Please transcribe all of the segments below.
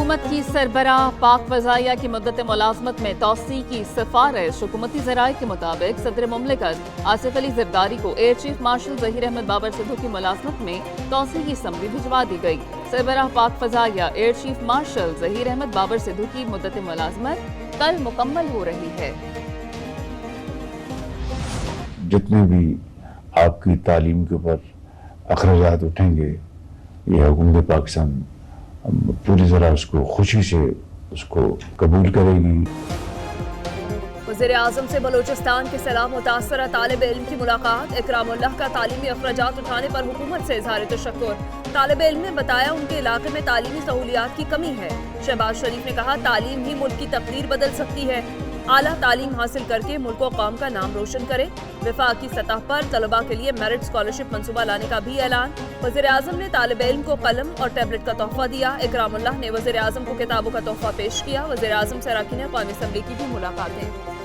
हुकूमत की सरबराह पाक वज़ाइया की मुद्दत मुलाजमत में तौसी की सिफारिश। हुकूमती ज़राए के मुताबिक सदर मुमलिकत आसिफ अली ज़रदारी को air chief marshal Zaheer Ahmed Babar Sidhu की मुलाजमत में तौसी की समरी भिजवा दी गई। सरबराह पाक वज़ाइया air chief marshal Zaheer Ahmed Babar Sidhu की मुद्दत मुलाजमत कल मुकम्मल हो रही है। जितने भी आपकी तालीम के ऊपर अखराजात उठेंगे, ये हुकूमत पाकिस्तान पूरी तरह उसको खुशी से उसको कबूल करेगी। वज़ीर आज़म से बलूचिस्तान के सैलाब मुतासरा तालिब इल्म की मुलाकात। इकरामुल्लाह का तालीमी अखराजात उठाने पर हुकूमत से इज़हार तशक्कुर। तालिब इल्म ने बताया उनके इलाके में तालीमी सहूलियात की कमी है। शहबाज शरीफ ने कहा तालीम ही मुल्क की तकदीर बदल सकती है। आला तालीम हासिल करके मुल्क व कौम का नाम रोशन करे। वफाकी सतह पर तलबा के लिए मेरिट स्कॉलरशिप मंसूबा लाने का भी ऐलान। वज़ीर आज़म ने तालिब इल्म को कलम और टैबलेट का तोहफा दिया। इकरामुल्लाह ने वज़ीर आज़म को किताबों का तोहफा पेश किया। वज़ीर आज़म से अरकान कौमी असम्बली की भी मुलाकातें।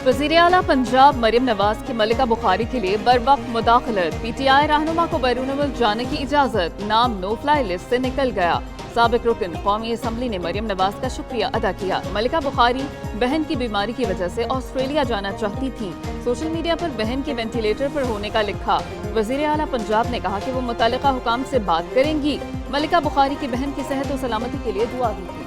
वज़ीर आला पंजाब मरियम नवाज की मलिका बुखारी के लिए बरवक्त मुदाखलत। PTI रहनुमा को बैरून मुल्क जाने की इजाजत। नाम नो फ्लाई लिस्ट से निकल गया। साबिक रुकन कौमी असम्बली ने मरियम नवाज का शुक्रिया अदा किया। मलिका बुखारी बहन की बीमारी की वजह से ऑस्ट्रेलिया जाना चाहती थी। सोशल मीडिया पर बहन के वेंटिलेटर पर होने का लिखा। वज़ीर आला पंजाब ने कहा कि वो मुतल्लिका हुकाम से बात करेंगी। मलिका बुखारी की बहन की सेहत और सलामती के लिए दुआ भी की।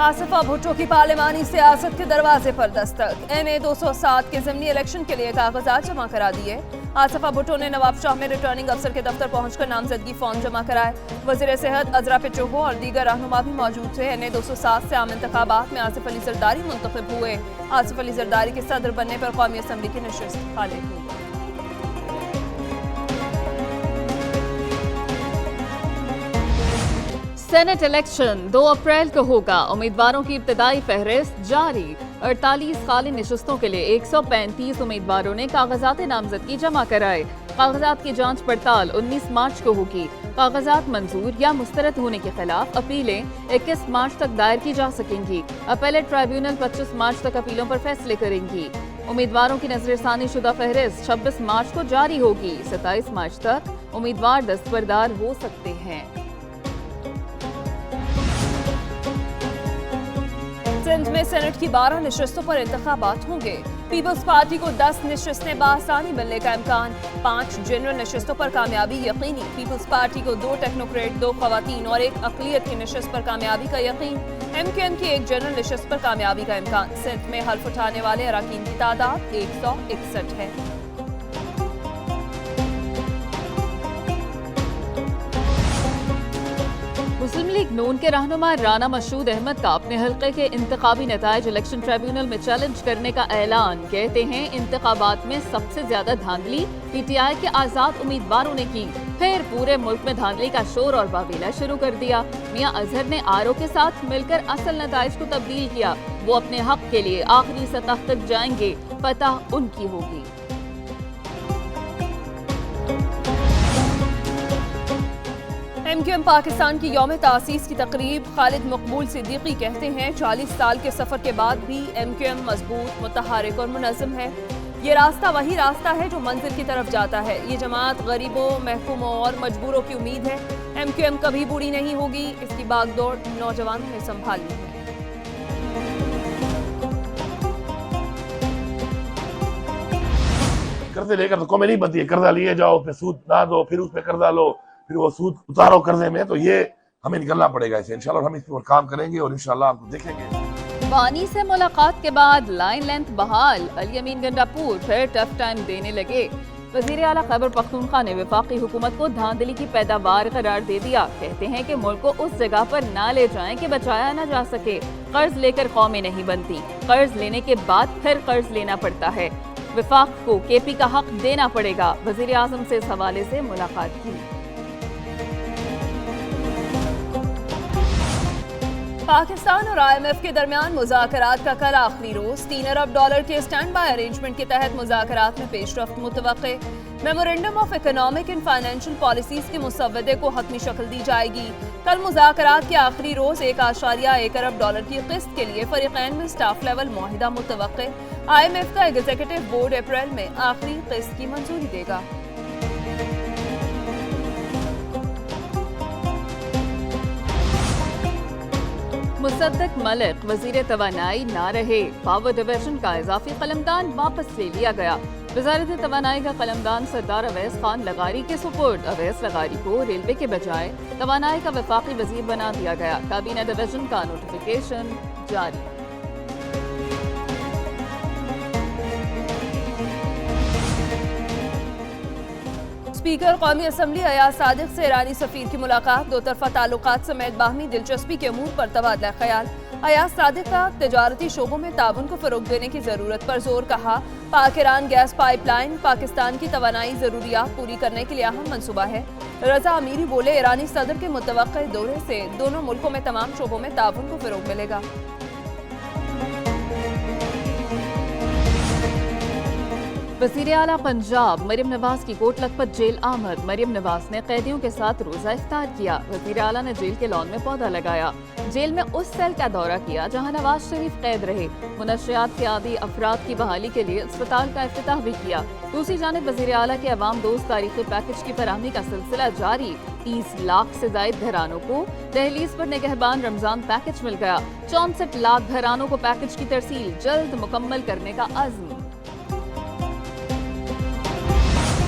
आसिफा भुट्टो की पार्लिमानी सियासत के दरवाजे पर दस्तक। NA 207 के ज़िमनी इलेक्शन के लिए कागजात जमा करा दिए। आसिफा भुट्टो ने नवाब शाह में रिटर्निंग अफसर के दफ्तर पहुंचकर नामजदगी फॉर्म जमा कराए। वज़ीर सेहत अजरा पिट्टोहो और दीगर रहनुमा भी मौजूद थे। NA 207 से आम इंतखाबात में आसिफ अली ज़रदारी मुंतखब हुए। आसिफ अली ज़रदारी के सदर बनने पर कौमी असम्बली की नशिस्त खाली हुई। सेनेट इलेक्शन 2 अप्रैल को होगा। उम्मीदवारों की इब्तदाई फहरिस्त जारी। 48 खाली नशिस्तों के लिए 135 उम्मीदवारों ने कागजात नामजदगी जमा कराए। कागजात की जांच पड़ताल 19 मार्च को होगी। कागजात मंजूर या मुस्तरद होने के खिलाफ अपीलें 21 मार्च तक दायर की जा सकेंगी। अपीलेट ट्राइब्यूनल 25 मार्च तक अपीलों पर फैसले करेंगी। उम्मीदवारों की नजरसानी शुदा फहरिस्त 26 मार्च को जारी होगी। 27 मार्च तक उम्मीदवार दस्तबरदार हो सकते हैं। सिंध में सेनेट की 12 नशिस्तों पर इंतखाबात होंगे। पीपल्स पार्टी को 10 नशिस्तें बासानी मिलने का इम्कान। 5 जनरल नशिस्तों पर कामयाबी यकीनी। पीपल्स पार्टी को 2 टेक्नोक्रेट, 2 खवातीन और 1 अक़लियत की नशिस्त पर कामयाबी का यकीन। MQM की 1 जनरल नशिस्त पर कामयाबी का इम्कान। सिंध में हल्फ उठाने वाले अरकान की तादाद 161 है। मुस्लिम लीग नून के रहनुमा राना मशहूद अहमद का अपने हल्के के इंतखाबी नताइज इलेक्शन ट्रिब्यूनल में चैलेंज करने का ऐलान। कहते हैं इंतखाबात में सबसे ज्यादा धांधली PTI के आजाद उम्मीदवारों ने की। फिर पूरे मुल्क में धांधली का शोर और वावेला शुरू कर दिया। मियां अजहर ने RO के साथ मिलकर असल नताइज को तब्दील किया। वो अपने हक के लिए आखिरी सतह तक जाएंगे। फतह उनकी होगी। MQM पाकिस्तान की यौम तासीस की तकरीब। खालिद मकबूल सिद्दीकी कहते हैं 40 साल के सफर के बाद भी MQM मजबूत, मुतहरिक और मुनज़्ज़म है। ये रास्ता वही रास्ता है जो मंजिल की तरफ जाता है। ये जमात गरीबों, महकूमों और मजबूरों की उम्मीद है। MQM कभी बूढ़ी नहीं होगी। इसकी बागडोर नौजवानों ने संभाली है। कर्जे लेकर तो कौमें नहीं बनती है। कर्जा लिए जाओ, फिर सूद ना दो, फिर उस पर कर्जा लो, फिर वो सूद उतारो कर्जे में। तो ये हमें निकलना पड़ेगा इसे इंशाल्लाह। हम इस पर काम करेंगे और इंशाल्लाह आपको देखेंगे। बानी से मुलाकात के बाद लाइन लेंथ बहाल। अली अमीन गंडापुर फिर टफ टाइम देने लगे। वज़ीर आला खैबर पख्तूनख्वा ने वफाकी हुकूमत को धांधली की पैदावार करार दे दिया। कहते हैं कि मुल्क को उस जगह पर ना ले जाएं कि बचाया ना जा सके। कर्ज लेकर कौमें नहीं बनती, कर्ज लेने के बाद फिर कर्ज लेना पड़ता है। वफाक को KP का हक देना पड़ेगा। वज़ीर आज़म से इस हवाले से मुलाकात की। पाकिस्तान और IMF के दरमियान मुज़ाकरात का कल आखिरी रोज। $3 अरब के स्टैंड बाय अरेंजमेंट के तहत मुज़ाकरात में पेशरफ्त मुतवक्के। Memorandum of economic and financial policies के मुसव्वदे को हतमी शक्ल दी जाएगी। कल मुज़ाकरात के आखिरी रोज $1.1 अरब की किस्त के लिए फरीकैन में स्टाफ लेवल मुआहिदा मुतवक्के। IMF का एग्जीक्यूटिव बोर्ड अप्रैल में आखिरी किस्त की मंजूरी देगा। मुसद्दक मलिक वजीर तवानाई ना रहे, पावर डिवीजन का इजाफी कलमदान वापस ले लिया गया। वजारत तवानाई का कलमदान सरदार अवैस खान लगारी के सुपुर्द। अवैस लगारी को रेलवे के बजाय तवानाई का वफाकी वजीर बना दिया गया। काबीना डिवीजन का नोटिफिकेशन जारी। स्पीकर कौमी असम्बली अयाज सादिक से ईरानी सफीर की मुलाकात। दो तरफा ताल्लुकात समेत बाहमी दिलचस्पी के अमूर पर तबादला ख्याल। अयाज सादिक का तजारती शोबों में ताउन को फरोग देने की जरूरत पर जोर। कहा पाक ईरान गैस पाइपलाइन पाकिस्तान की तवानाई जरूरियात पूरी करने के लिए अहम मंसूबा है। रजा अमीरी बोले ईरानी सदर के मुतवक्के दौरे से दोनों मुल्कों में तमाम शोबों में ताउन को फरोग मिलेगा। वज़ीर आला पंजाब मरियम नवाज की कोट लखपत जेल आमद। मरियम नवाज ने कैदियों के साथ रोज़ा इफ्तार किया। वज़ीर आला ने जेल के लॉन में पौधा लगाया। जेल में उस सेल का दौरा किया जहां नवाज शरीफ कैद रहे। मुनशियात के आदी अफराद की बहाली के लिए अस्पताल का इफ्तिताह भी किया। दूसरी जानिब वज़ीर आला के अवाम दोस्त तारीखी पैकेज की फराहमी का सिलसिला जारी। 30 लाख से जायद घरानों को दहलीज पर निगहबान रमजान पैकेज मिल गया। 64 लाख घरानों को पैकेज की तरसील जल्द मुकम्मल करने का अज़्म।